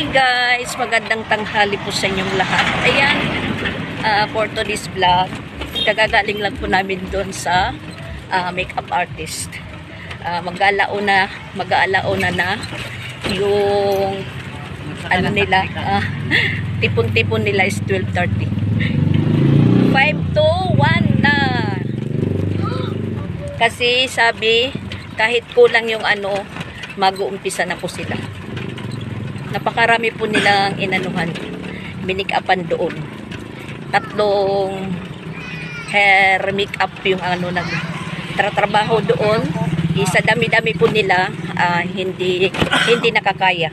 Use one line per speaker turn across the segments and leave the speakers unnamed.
Hi guys! Magandang tanghali po sa inyong lahat. Ayan, for today's vlog, kagagaling lang po namin doon sa makeup artist. Mag-aalauna na yung ano nila, tipon-tipon nila is 12:30. 5 to 1 na. Kasi sabi, kahit kulang yung mag-uumpisa na po sila. Napakarami po nilang inanuhan, binikapan doon. 3 hair makeup yung nagtratrabaho doon. Isa dami-dami po nila, hindi nakakaya.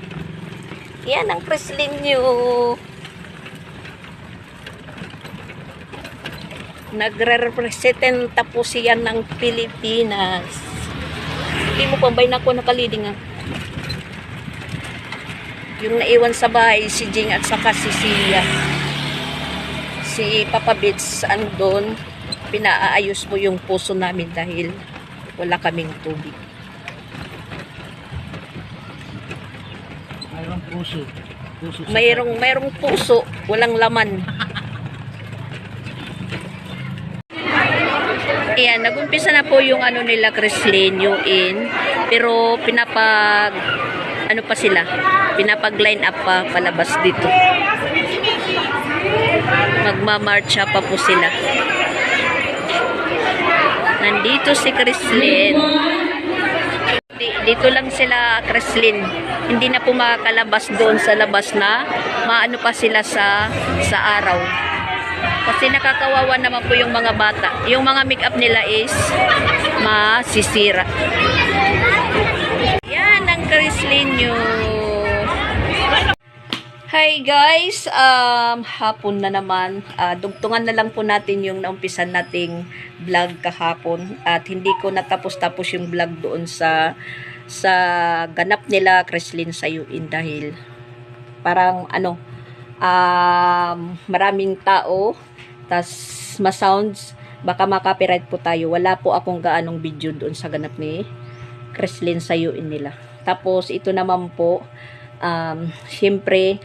Yan ang Kreslin nyo. Nagre-representa po siya ng Pilipinas. Hindi mo pambay na ako nakaliding Yung naiwan sa bahay, si Jing at saka si Sia. Si Papa Bits andon, pinaayos mo yung puso namin dahil wala kaming tubig.
Mayroong puso.
Mayroong puso, walang laman. Ayan, nag-umpisa na po yung nila Kreslin, yung pero pinapag-line up pa palabas dito. Magmamarcha pa po sila. Nandito si Kreslin. Dito lang sila Kreslin. Hindi na po makakalabas doon sa labas na maano pa sila sa araw. Kasi nakakawawa naman po yung mga bata. Yung mga makeup nila is masisira. Yan ang Kreslin nyo. Hi guys, hapon na naman. Dugtungan na lang po natin yung naumpisan nating vlog kahapon. At hindi ko natapos-tapos yung vlog doon sa ganap nila Kreslin Sayuin dahil parang maraming tao, tas ma-sounds, baka makapiright po tayo. Wala po akong gaanong video doon sa ganap ni Kreslin Sayuin nila. Tapos ito naman po, syempre,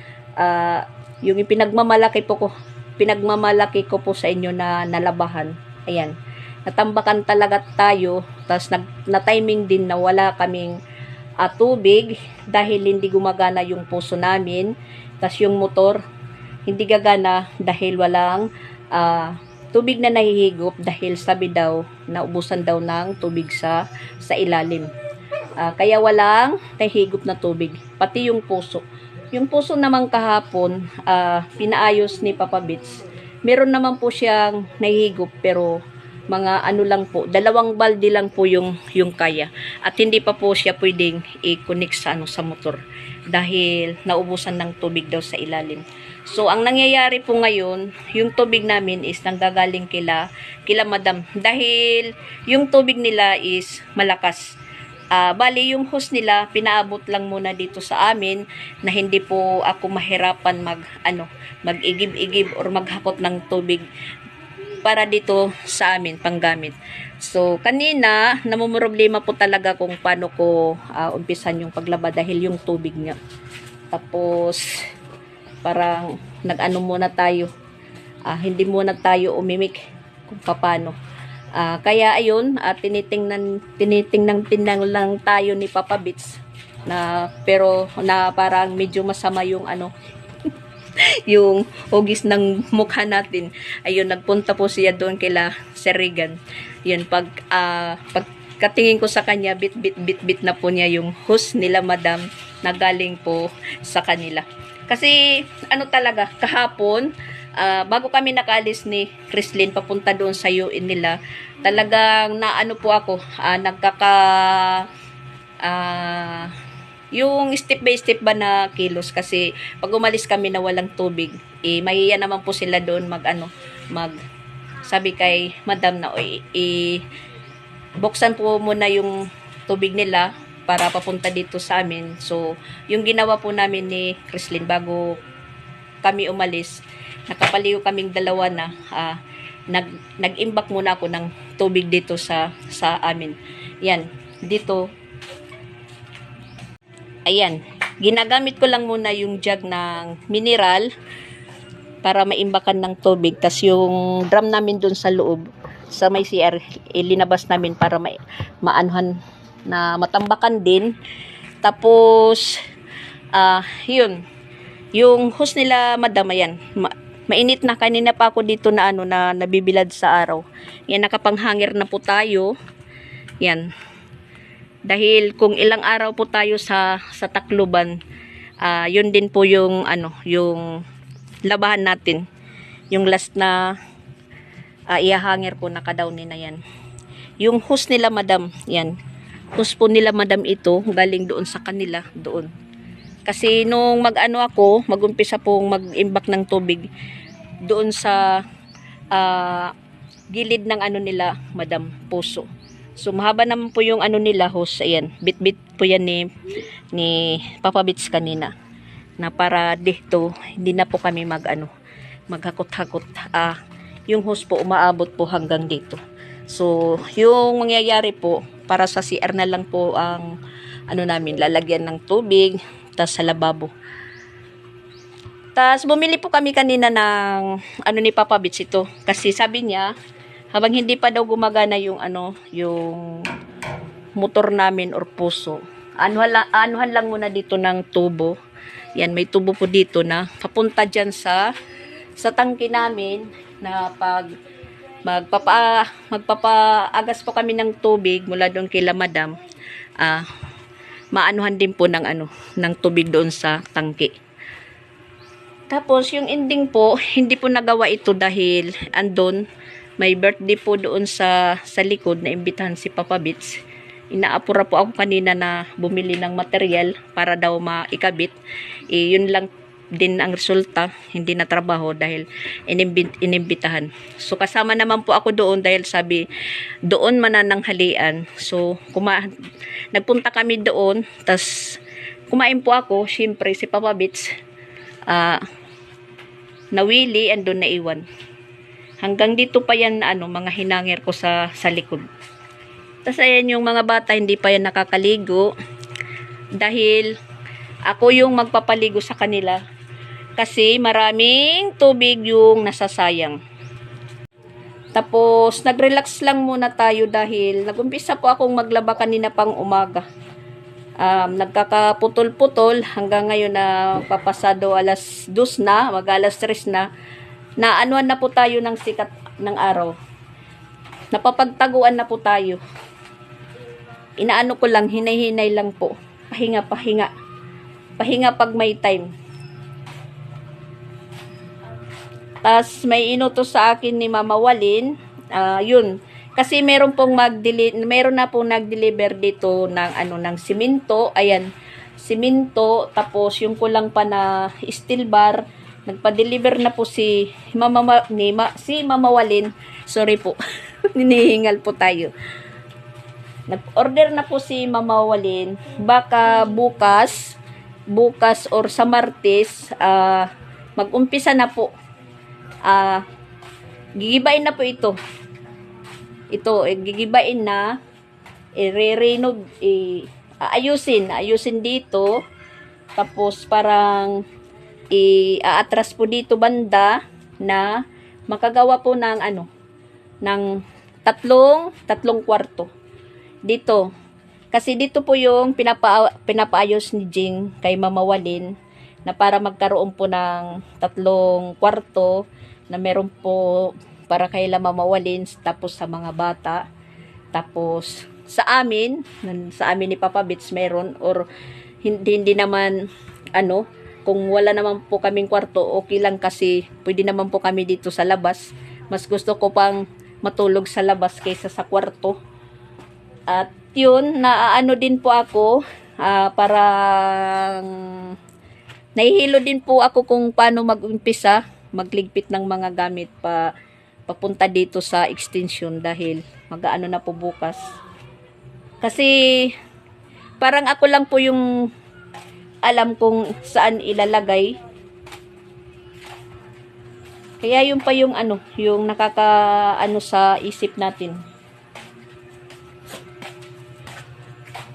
yung pinagmamalaki ko po sa inyo na nalabahan. Ayan, natambakan talaga tayo. Tas na-timing din na wala kaming tubig dahil hindi gumagana yung puso namin. Tas yung motor hindi gagana dahil walang tubig na nahihigop dahil sabi daw naubusan daw ng tubig sa ilalim. Kaya walang nahihigop na tubig, pati yung puso. Yung puso naman kahapon, pinaayos ni Papa Bits. Meron naman po siyang nahihigop pero mga lang po, 2 balde lang po yung kaya. At hindi pa po siya pwedeng i-connect sa motor dahil naubusan ng tubig daw sa ilalim. So ang nangyayari po ngayon, yung tubig namin is nanggagaling kila Madam dahil yung tubig nila is malakas. Bali yung hose nila pinaabot lang muna dito sa amin na hindi po ako mahirapan mag-igib-igib or maghakot ng tubig para dito sa amin panggamit. So kanina namumroblema po talaga kung paano ko umpisan yung paglaba dahil yung tubig nga. Tapos parang muna tayo. Hindi muna tayo umimik kung paano. Kaya ayun, tinitingnan lang tayo ni Papa Bits pero parang medyo masama yung yung hugis ng mukha natin. Ayun, nagpunta po siya doon kila Sir Regan. Yun, pagkatingin ko sa kanya, bit na po niya yung hose nila Madam na galing po sa kanila. Kasi talaga kahapon, bago kami nakaalis ni Kreslin papunta doon sa UIN nila, talagang po ako, yung step by step ba na kilos kasi pag umalis kami na walang tubig, mahiya naman po sila doon sabi kay Madam na buksan po muna yung tubig nila para papunta dito sa amin. So yung ginawa po namin ni Kreslin bago kami umalis, nakapaliw kaming 2 na nag-imbak muna ako ng tubig dito sa amin. Yan, dito. Ayan, Ginagamit ko lang muna yung jug ng mineral para maimbakan ng tubig. Tas yung drum namin dun sa loob, sa may CR, ilinabas namin para maanuhan na matambakan din. Tapos, yun. Yung hose nila, madam, ayan. Mainit na. Kanina pa ako dito na na nabibilad sa araw. Yan, nakapanghangir na po tayo. Yan. Dahil kung ilang araw po tayo sa Tacloban, yun din po yung yung labahan natin. Yung last na iahangir po, naka-downy na yan. Yung hose nila, madam, yan. Hose po nila, madam, ito galing doon sa kanila, doon. Kasi nung mag-umpisa pong mag-imbak ng tubig doon sa gilid ng nila, madam, puso. So, mahaba naman po yung nila, hose. Ayan, bit-bit po yan ni Papa Bits kanina. Na para dito, hindi na po kami maghakot-hakot. Yung hose po, umaabot po hanggang dito. So, yung mangyayari po, para sa CR na lang po ang namin, lalagyan ng tubig, tas sa lababo. Tas, bumili po kami kanina ng ni Papa Bits ito. Kasi sabi niya, habang hindi pa daw gumagana yung yung motor namin or puso, anuhan lang muna dito ng tubo. Yan, may tubo po dito na papunta dyan sa tangke namin, na pag magpapaagas po kami ng tubig mula doon kila madam, maanuhan din po ng ng tubig doon sa tangke. Tapos yung ending po, hindi po nagawa ito dahil andon may birthday po doon sa likod, na imbitahan si Papa Bits. Inaapura po ako kanina na bumili ng material para daw maikabit. Yun lang din ang resulta, hindi na trabaho dahil inimbitahan. So kasama naman po ako doon dahil sabi doon manananghalian. So nagpunta kami doon, tas kumain po ako. Syempre si Papa Bits nawili, andun na iwan. Hanggang dito pa yan mga hinangir ko sa likod. Tapos ayan, yung mga bata hindi pa yan nakakaligo dahil ako yung magpapaligo sa kanila kasi maraming tubig yung nasasayang. Tapos nagrelax lang muna tayo dahil nagumpisa po akong maglaba kanina pang umaga. Nagkakaputol-putol hanggang ngayon na papasado alas 2 na, mag alas 3 na anuan na po tayo ng sikat ng araw. Napapagtaguan na po tayo. Inaano ko lang, hinay-hinay lang po. Pahinga pag may time. Tas may inutos sa akin ni Mama Walin, yun. Kasi meron na pong nag-deliver dito ng ng simento. Ayan, simento, tapos yung kulang pa na steel bar. Nagpa-deliver na po si Mama Walin. Sorry po. Hinihingal po tayo. Nag-order na po si Mama Walin. Baka bukas or sa Martes, mag-umpisa na po. Gigibain na po ito. Gigibain na. I-renove, ayusin dito. Tapos parang i-atras po dito banda na makagawa po ng ng tatlong kwarto dito. Kasi dito po yung pinapaayos ni Jing kay Mama Walin, na para magkaroon po ng 3 kwarto na meron po para kay Mama Walin, tapos sa mga bata, tapos sa amin ni Papa Bits meron, or hindi naman kung wala naman po kaming kwarto, okay lang kasi pwede naman po kami dito sa labas. Mas gusto ko pang matulog sa labas kaysa sa kwarto. At yun, din po ako, parang nahihilo din po ako kung paano mag-umpisa, magligpit ng mga gamit papunta dito sa extension dahil mag-aano na po bukas. Kasi parang ako lang po yung alam kung saan ilalagay. Kaya yun pa yung yung nakaka sa isip natin.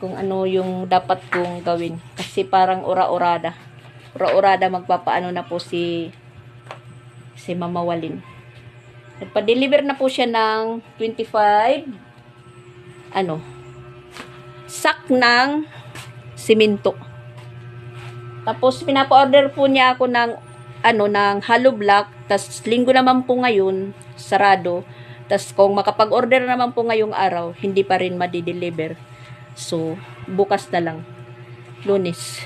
kung ano yung dapat kong gawin. Kasi parang ura-urada. Ura-urada magpapaano na po si Mama Walin. Nagpa-deliver na po siya ng 25 sak ng simento. Tapos pinapa-order po niya ako ng ng hollow block. Tas linggo naman po ngayon, sarado. Tas kung makapag-order naman po ngayong araw, hindi pa rin ma-deliver. So, bukas na lang. Lunes.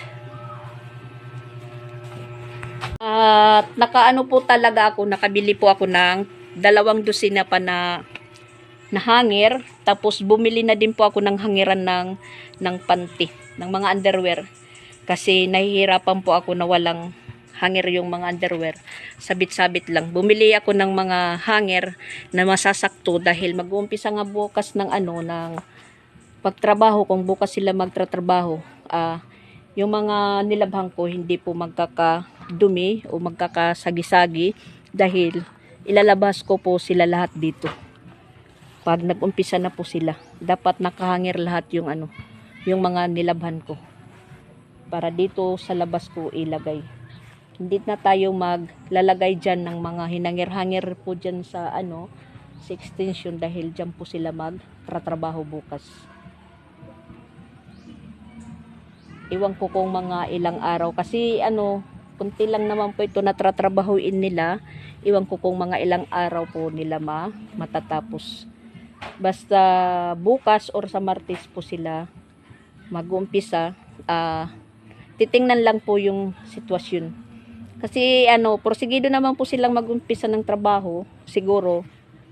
At nakaano po talaga ako, nakabili po ako ng 2 dosina pa na hanger. Tapos bumili na din po ako ng hangiran ng panty, ng mga underwear. Kasi nahihirapan po ako na walang hanger yung mga underwear. Sabit-sabit lang. Bumili ako ng mga hanger na masasakto dahil mag-uumpisa nga bukas ng ng pagtrabaho. Kung bukas sila magtatrabaho, yung mga nilabhan ko hindi po magkakadumi o magkakasagi-sagi dahil ilalabas ko po sila lahat dito. Pag nag-umpisa na po sila, dapat nakahangir lahat yung yung mga nilabhan ko. Para dito sa labas ko ilagay. Hindi na tayo maglalagay dyan ng mga hinangir-hangir po dyan sa sa extension dahil dyan po sila magtratrabaho bukas. Iwan ko kung mga ilang araw kasi kunti lang naman po ito na tratrabahuin nila. Iwan ko kung mga ilang araw po nila matatapos. Basta bukas or sa Martes po sila mag-uumpisa. Titingnan lang po yung sitwasyon. Kasi porsigido naman po silang mag-umpisa ng trabaho. Siguro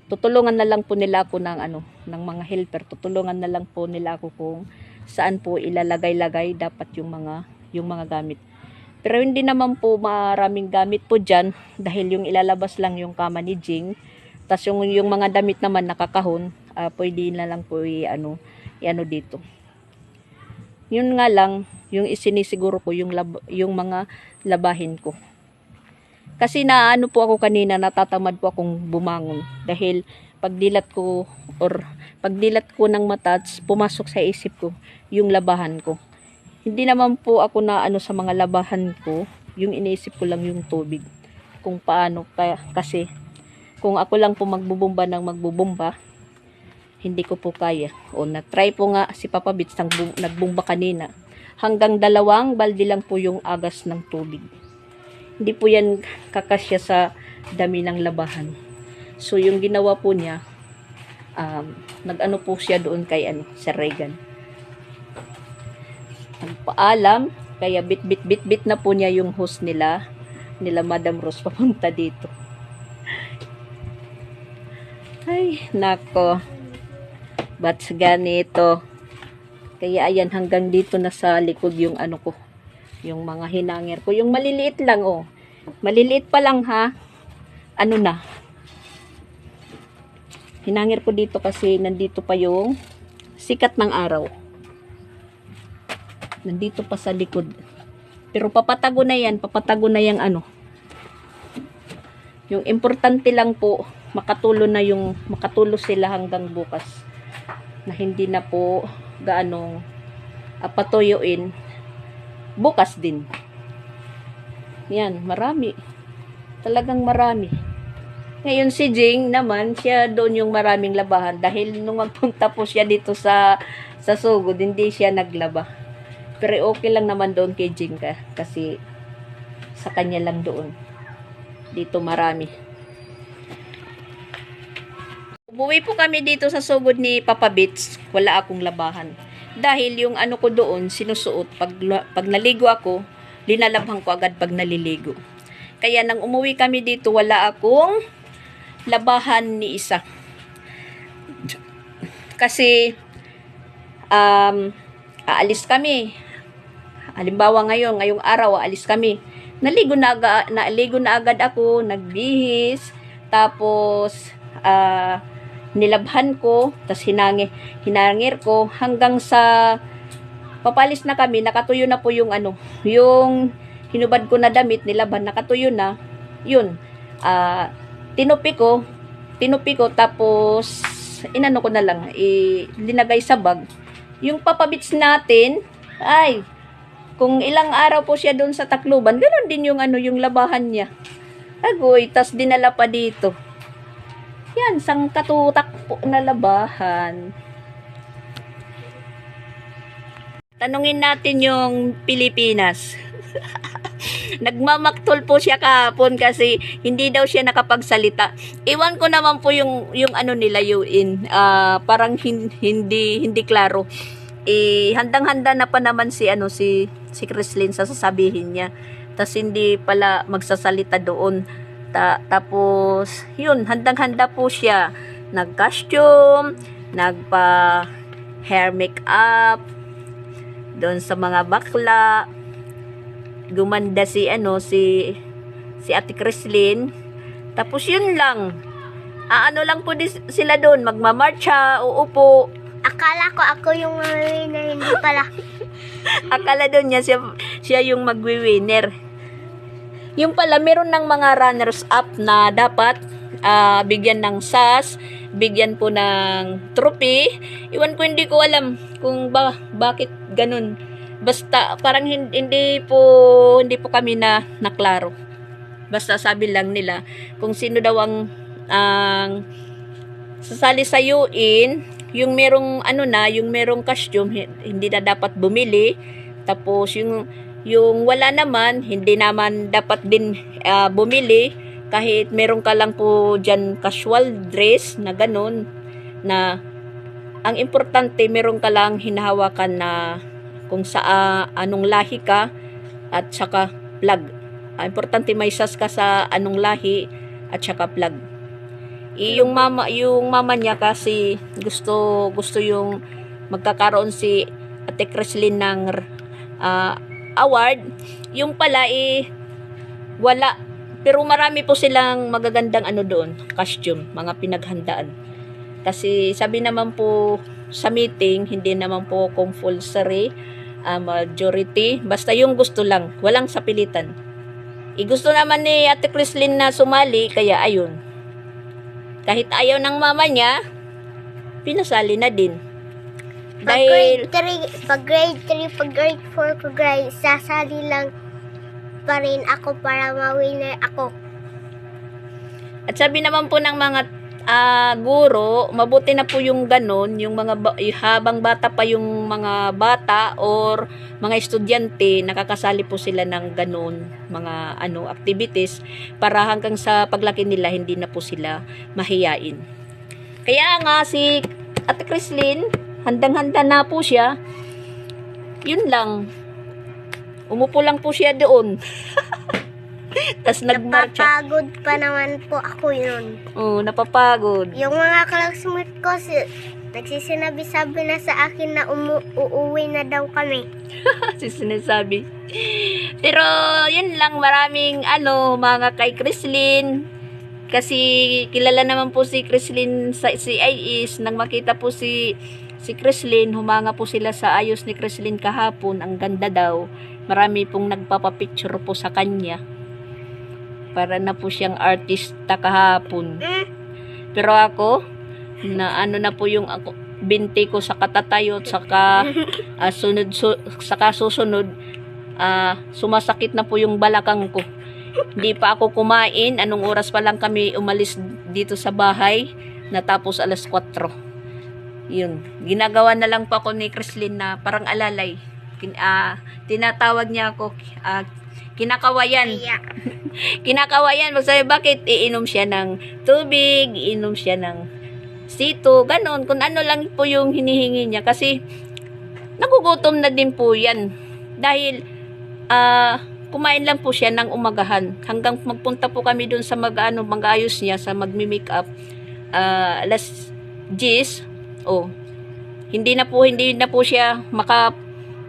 tutulungan na lang po nila ako ng mga helper. Tutulungan na lang po nila ako kung saan po ilalagay-lagay dapat yung mga gamit. Pero hindi naman po maraming gamit po diyan dahil yung ilalabas lang yung kama ni Jing. Tas yung mga damit naman nakakahon, pwede na lang po dito. Yun nga lang, yung isinisiguro ko yung mga labahin ko. Kasi po ako kanina, natatamad po akong bumangon dahil pagdilat ko ng mata, pumasok sa isip ko yung labahan ko. Hindi naman po ako na sa mga labahan ko, yung iniisip ko lang yung tubig. Kung paano kasi kung ako lang po magbubumba, hindi ko po kaya. O na-try po nga si Papa Bits nagbumba kanina. Hanggang 2 balde lang po yung agas ng tubig. Hindi po yan kakasya sa dami ng labahan. So yung ginawa po niya, nag po siya doon kay Sir Regan. Nagpaalam, kaya bit na po niya yung host nila Madam Rose papunta dito. Ay, nako. Ba't ganito? Kaya ayan, hanggang dito na sa likod yung ko. Yung mga hinangir ko. Yung maliliit lang, oh. Maliliit pa lang, ha? Na. Hinangir ko dito kasi nandito pa yung sikat ng araw. Nandito pa sa likod. Pero papatago na yan. Papatago na yung Yung importante lang po, makatulo sila hanggang bukas. Na hindi na po gaanong patuyuin bukas din. Yan, marami. Talagang marami. Ngayon si Jing naman, siya doon yung maraming labahan dahil nung magpunta po siya dito sa sugod, hindi siya naglaba. Pero okay lang naman doon kay Jing kasi sa kanya lang doon. Dito marami. Umuwi po kami dito sa sugod ni Papa Bits. Wala akong labahan. Dahil yung ko doon, sinusuot. Pag naligo ako, linalabhan ko agad pag naliligo. Kaya nang umuwi kami dito, wala akong labahan ni isa. Kasi, aalis kami. Halimbawa ngayong araw, aalis kami. Naligo na agad ako, nagbihis, tapos, nilabhan ko, tas hinangir ko hanggang sa papalis na kami, nakatuyo na po yung yung hinubad ko na damit, nilabhan, nakatuyo na. Yun. Tinupi ko tapos ko na lang, linagay sa bag. Yung papabits natin, ay, kung ilang araw po siya doon sa Tacloban, ganoon din yung yung labahan niya. Agoy, tas dinala pa dito. Yan, sang katutak po na labahan. Tanungin natin yung Pilipinas. Nagmamaktol po siya kahapon kasi hindi daw siya nakapagsalita. Iwan ko naman po yung nila yun. Parang hindi klaro. Handang-handa na pa naman si Chrislyn sa sasabihin niya. Tas hindi pala magsasalita doon. Tapos yun, handang-handa po siya. Nag-costume, nagpa hair makeup doon sa mga bakla. Gumanda si Ate Chrislyn. Tapos yun lang. Lang po sila doon, magmamarcha, uupo.
Akala ko ako yung winner, hindi pala.
Akala doon niya siya yung magwi-winner. Yung pala meron ng mga runners up na dapat bigyan ng SAS, bigyan po ng trophy. Iwan ko, hindi ko alam kung bakit ganun. Basta parang hindi po kami naklaro. Basta sabi lang nila kung sino daw ang sasali sa UN, yung merong yung merong costume hindi na dapat bumili. Tapos yung wala naman, hindi naman dapat din bumili kahit meron ka lang po diyan casual dress na ganun, na ang importante meron ka lang hinahawakan na kung anong lahi ka at saka flag. Importante may sas ka sa anong lahi at saka flag. Yung mama niya kasi gusto yung magkakaroon si Ate Chrislyn ng award. Yung pala wala. Pero marami po silang magagandang doon, costume, mga pinaghandaan. Kasi sabi naman po sa meeting, hindi naman po compulsory, majority, basta yung gusto lang, walang sapilitan. Gusto naman ni Ate Chrislyn na sumali, kaya ayun. Kahit ayaw ng mama niya, pinasali na din. Dahil
pag grade 3, pag grade 4, sasali lang pa rin ako para ma-winner ako.
At sabi naman po ng mga guro, mabuti na po yung ganon, yung habang bata pa yung mga bata or mga estudyante, nakakasali po sila ng ganon, mga activities, para hanggang sa paglaki nila, hindi na po sila mahiyain. Kaya nga si Ate Chrislyn, handang-handa na po siya. Yun lang. Umupo lang po siya doon. Tas nagmarcha.
Napapagod pa naman po ako yun.
Oo, napapagod.
Yung mga classmate ko, nagsisinabi-sabi na sa akin na uuwi na daw kami.
Sinasabi. Pero, yun lang, maraming mga kay Chrislyn. Kasi, kilala naman po si Chrislyn sa CIS. Nang makita po si Chrislyn, humanga po sila sa ayos ni Chrislyn kahapon. Ang ganda daw. Marami pong nagpapapicture po sa kanya. Para na po siyang artista kahapon. Pero ako, na po yung binti ko sa katatayo at saka susunod, sumasakit na po yung balakang ko. Hindi pa ako kumain. Anong oras pa lang kami umalis dito sa bahay? Natapos 4:00. Yun. Ginagawa na lang po ako ni Chrislyn na parang alalay. Tinatawag niya ako kinakawayan. Kinakawayan. Magsabi, bakit? Iinom siya ng tubig, iinom siya ng sito, ganon. Kung ano lang po yung hinihingi niya. Kasi, nagugutom na din po yan. Dahil, kumain lang po siya ng umagahan. Hanggang magpunta po kami dun sa mag-ayos niya, sa magmi-makeup. 10:00. Hindi na po siya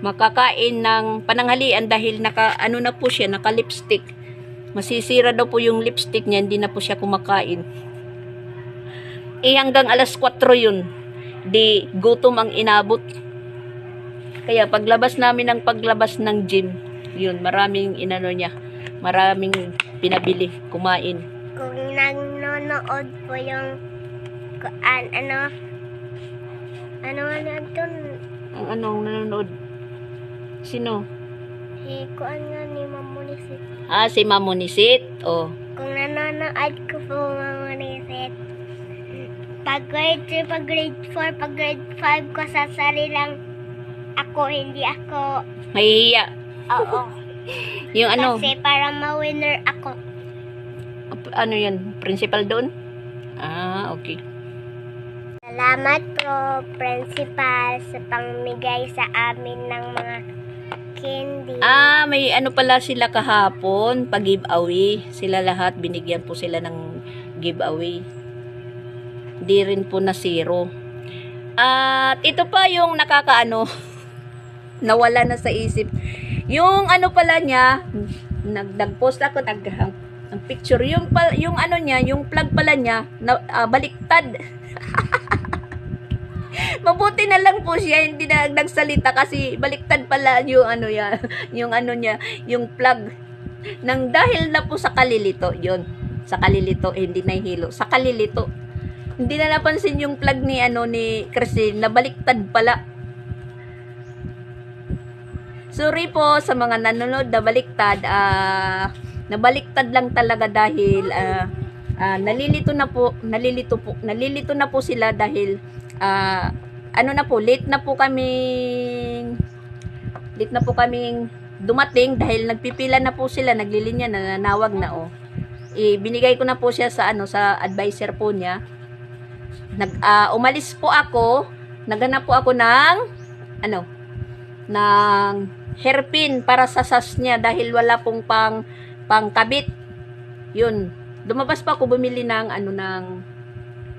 makakain ng pananghalian dahil na po siya, naka-lipstick. Masisira daw po yung lipstick niya, hindi na po siya kumakain. Hanggang 4:00 yun. Di gutom ang inabot. Kaya paglabas ng gym, yun, maraming niya. Maraming pinabili, kumain.
Kung nanonood po yung
Ang anong nanonood? Sino?
Kuan nga ni Mamunisit.
Ah, si Mamunisit. Oh.
Kung nanonood ko po Mamunisit, pag grade 3, pag grade 4, pag grade 5 ko sasali lang ako, hindi ako.
Mahihiya.
Oo.
Yung ano?
Kasi para ma-winner ako.
Ano yan? Principal doon? Ah, okay.
Salamat po, Principal, sa pangmigay sa amin ng mga candy.
Ah, may ano pala sila kahapon, pag-giveaway. Sila lahat, binigyan po sila ng giveaway. Di rin po na zero. At ito pa yung nakakaano, nawala na sa isip. Yung ano pala niya, nag-post ako, ang picture, yung ano niya, yung plug pala niya, baliktad. Mabuti na lang po siya hindi na nagsalita kasi baliktad pala yung ano ya, yung ano niya, yung plug nang dahil na po sa kalilito, yun. Sa kalilito, hindi na hilo. Sa kalilito. Hindi na napansin yung plug ni ano ni Christine na baliktad pala. Sorry po sa mga nanonood na baliktad. Nabaliktad lang talaga dahil nalilito na po sila dahil ano na po, late na po kaming dumating dahil nagpipila na po sila, naglilinya na, nanawag na oh. Binigay ko na po siya sa ano, sa advisor po niya. Umalis po ako, naghanap po ako ng ano, ng hairpin para sa sas niya dahil wala pong pangkabit. Yun. Lumabas pa ako bumili ng ano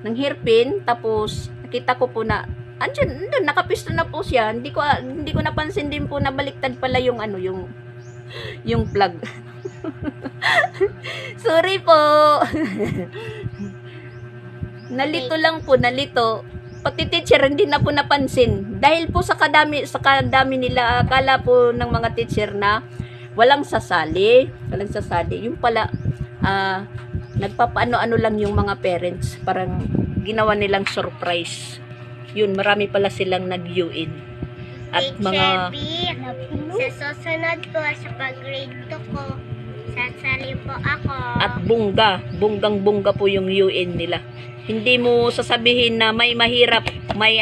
ng hairpin, tapos nakita ko po na andun, nakapisto na po siya. Hindi ko napansin din po na baliktad pala yung ano, yung plug. Sorry po. Nalito lang po, nalito. Pati teacher hindi na po napansin. Dahil po sa kadami nila, akala po ng mga teacher na walang sasali. Yung pala, nagpapaano-ano lang yung mga parents. Parang ginawa nilang surprise. Yun, marami pala silang nag-UN. At mga...
Sa susunod po, sa pag-grade 2 ko, sasali po ako.
At bunggang-bungga po yung UN nila. Hindi mo sasabihin na may mahirap, may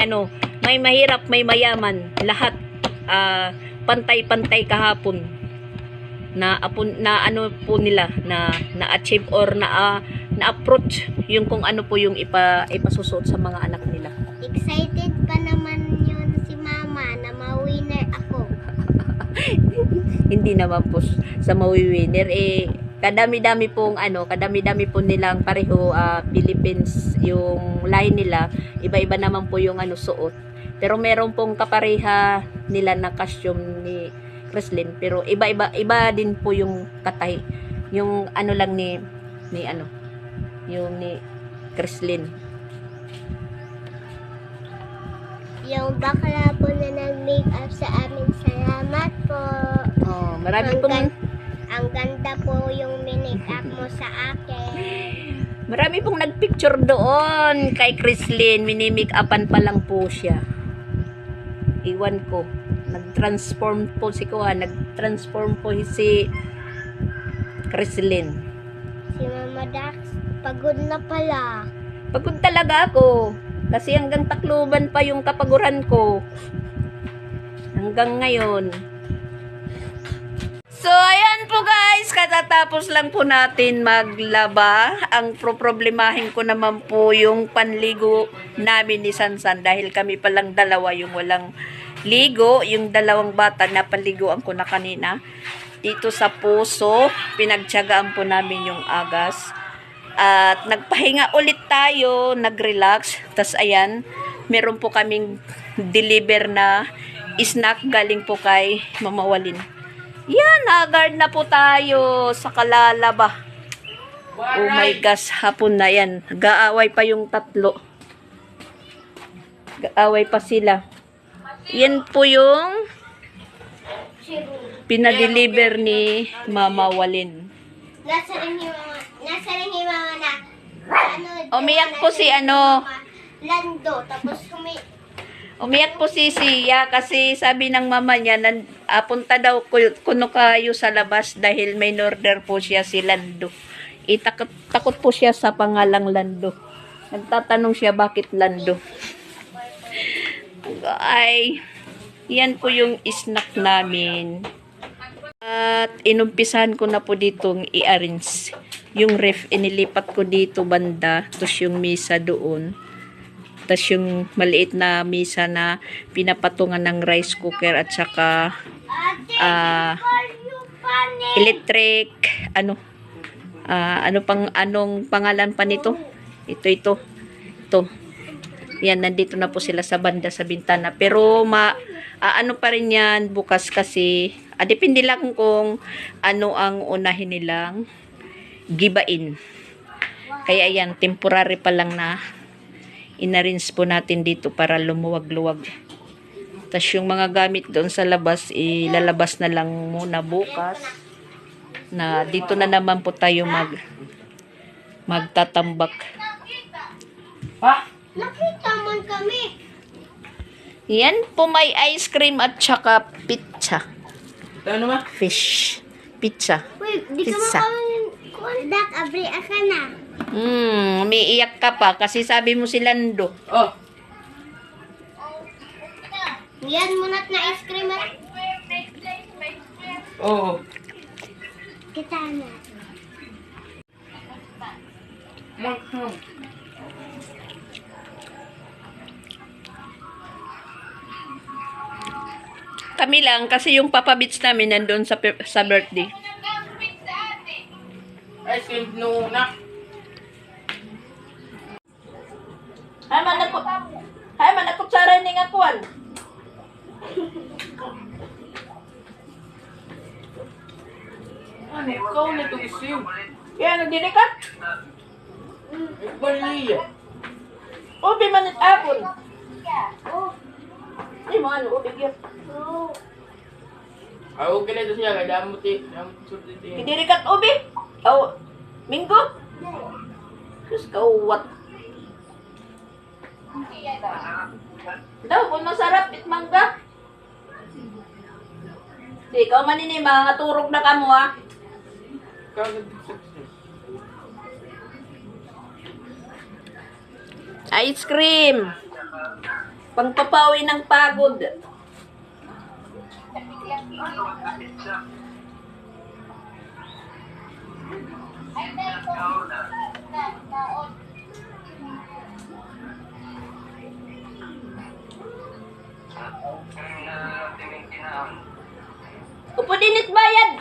mahirap, may mayaman. Lahat, pantay-pantay kahapon. Na ano po nila, na-achieve or na-approach yung kung ano po yung ipasusuot sa mga anak nila.
Excited pa naman yun si Mama na ma-winner ako.
Hindi naman po sa mawi-winner kadami-dami po nilang pareho Philippines yung line nila, iba-iba naman po yung ano suot. Pero meron pong kapareha nila na costume ni Creslin, pero iba din po yung katay. Yung ano lang ni Creslin.
Yung bakla po na nag-make up sa amin, salamat po.
Oh, marami pong
ang ganda po yung make up mo sa akin.
marami pong nagpicture doon kay Creslin. Mini-make upan pa lang po siya. Iwan ko. Nag-transform po si Creslin.
Si Mama Dax, pagod na pala.
Pagod talaga ako. Kasi hanggang Tacloban pa yung kapaguran ko. Hanggang ngayon. So, ayan po guys. Katatapos lang po natin maglaba. Ang problemahin ko naman po yung panligo namin ni Sansan. Dahil kami palang dalawa yung walang ligo. Yung dalawang bata na paliguan ko na kanina. Dito sa puso, pinagtiyagaan po namin yung agas. At nagpahinga ulit tayo, nag-relax. Tas ayan, meron po kaming deliver na snack galing po kay Mama Walin. Yan, agard na po tayo sa Kalalaba. Oh my gosh, hapon na yan. Gaaway pa yung tatlo. Gaaway pa sila. Yan po yung pinadeliver ni Mama Walin.
Nasa rin yung Mama na
Umiyak po si
Lando, tapos
Umiyak po si Sia kasi sabi ng mama niya, punta daw kuno kayo sa labas dahil may order po siya si Lando. Takot po siya sa pangalang Lando. Nagtatanong siya bakit Lando. Ay, yan po yung snack namin. At inumpisahan ko na po ditong i-arrange. Yung ref, inilipat ko dito banda. Tapos yung misa doon. Tapos yung maliit na misa na pinapatungan ng rice cooker at saka electric, anong pangalan pa nito? Ito. Yan, nandito na po sila sa banda sa bintana. Pero ano pa rin yan bukas kasi, depende lang kung ano ang unahin nilang gibain. Kaya yan, temporary pa lang na in-arrange po natin dito para lumuwag-luwag. Tapos yung mga gamit doon sa labas, ilalabas na lang muna bukas. Na dito na naman po tayo magtatambak.
Pa? Nakita man kami.
Yan po may ice cream at saka pizza.
Ano ba?
Fish. Pizza.
Wait, di ka
Pizza.
Dak, abri ka na.
Umiiyak ka pa kasi sabi mo si Lando.
Oh.
Yan munat na ice cream at
Oo.
kita na.
Kami lang kasi yung Papa Beach namin nandun sa birthday.
Ice cream no na.
Hay man ako tsara ni nga kuan.
Ano, ikaw na ito isim.
Kaya nagdili ka?
Baliya.
Ubi man at apple. Ay mo ano, ubi yun.
Ako ganito siya, kaya mo ti. Surti ti.
Kidiri kat ubi. Oh, minggo. Kus kawat. Daw, kung masarap, itmangga. Di, ikaw manini, mga turog na kamo ha. Ice cream. Pangpapawi ng pagod. Upo dinit bayad.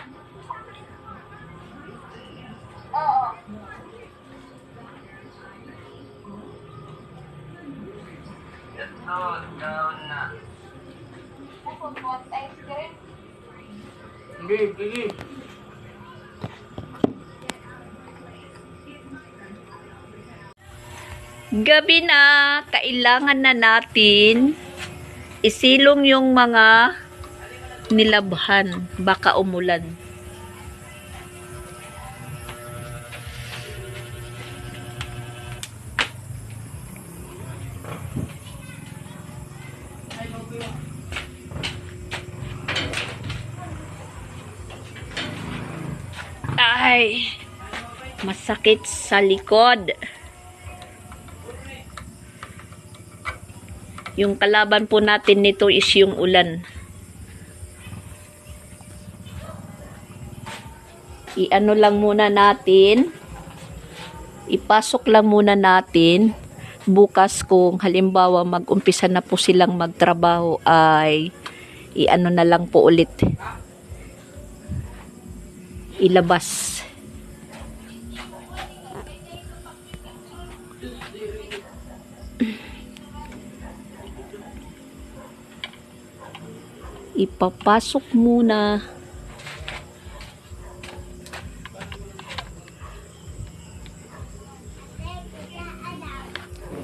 Gigi.
Gabi na, kailangan na natin isilong yung mga nilabhan. Baka umulan. Ay, masakit sa likod. Yung kalaban po natin nito is yung ulan. I-ano lang muna natin. Ipasok lang muna natin. Bukas kung halimbawa mag-umpisa na po silang magtrabaho ay i-ano na lang po ulit. Ilabas. Ipapasok muna.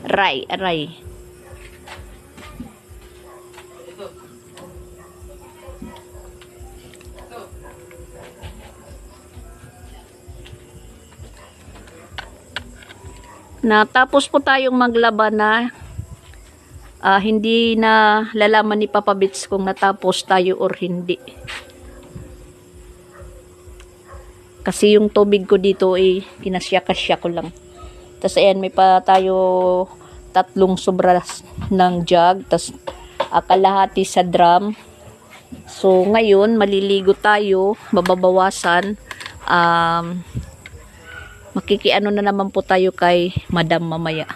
Aray. Natapos po tayong maglaba na hindi na lalaman ni Papa Bits kung natapos tayo or hindi. Kasi yung tubig ko dito ay kinasya-kasya ko lang. Tapos ayan, may pa tayo 3 sobra ng jug. Tapos kalahati sa drum. So ngayon, maliligo tayo, mababawasan. Makikiano na naman po tayo kay Madam mamaya.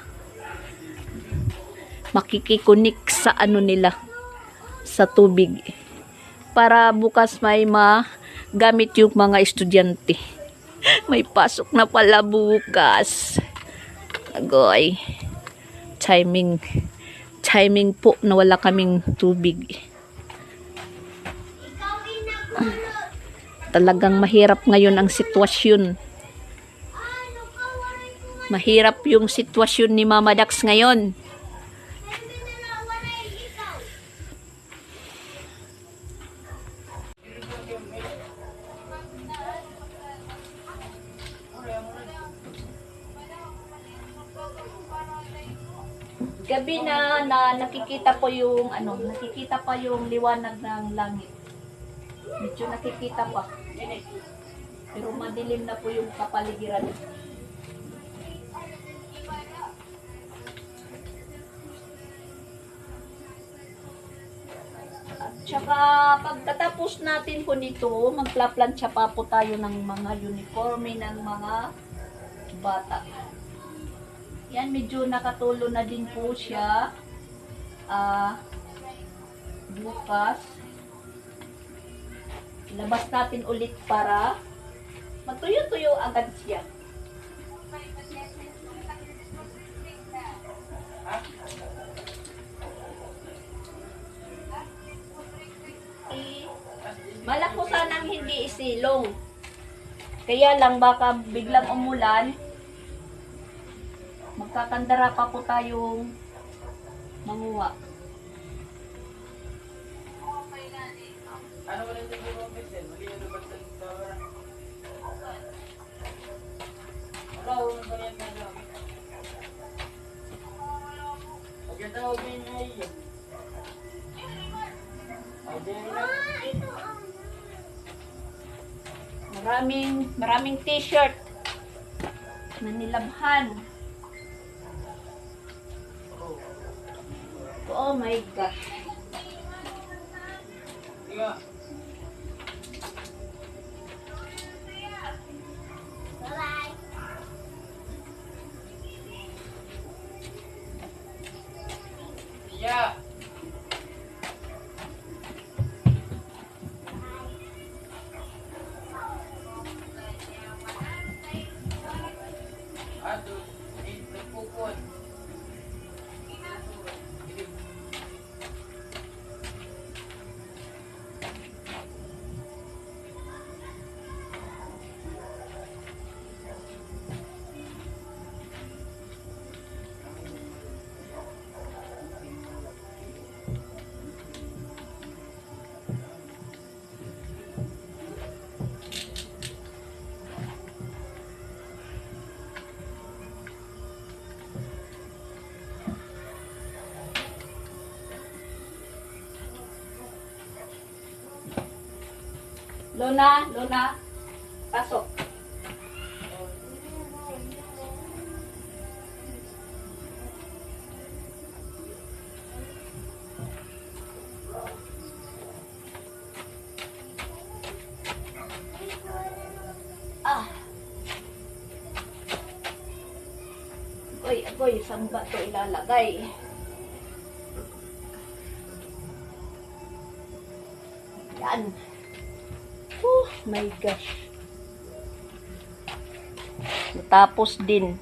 Makikikunik sa ano nila, sa tubig. Para bukas may magamit yung mga estudyante. May pasok na pala bukas. Agoy. Timing po na wala kaming tubig. Talagang mahirap ngayon ang sitwasyon. Mahirap yung sitwasyon ni Mama Dax ngayon. Gabi na nakikita po yung nakikita pa yung liwanag ng langit. Medyo nakikita pa. Pero madilim na po yung kapaligiran. At saka pagkatapos natin po nito, magplaplansya pa po tayo ng mga uniforme ng mga bata. Yan, medyo nakatulo na din po siya. Bukas. Labas natin ulit para matuyo-tuyo agad siya. Malak ko sanang hindi isilong. Kaya lang baka biglang umulan. Magkakandara pa po tayong manguha.
Ano ba nito yung pesen? Mali na ba sa tawara? Wala, wala ba yan na lang? Pagkatawagin na iyo.
Maraming t-shirt na nilabhan. Oh my gosh.
Tiga.
Bye-bye.
Yeah. Ato, nagpupon.
Luna, pasok. Agoy, saan ba ito ilalagay? Yan. Oh my gosh. Natapos din.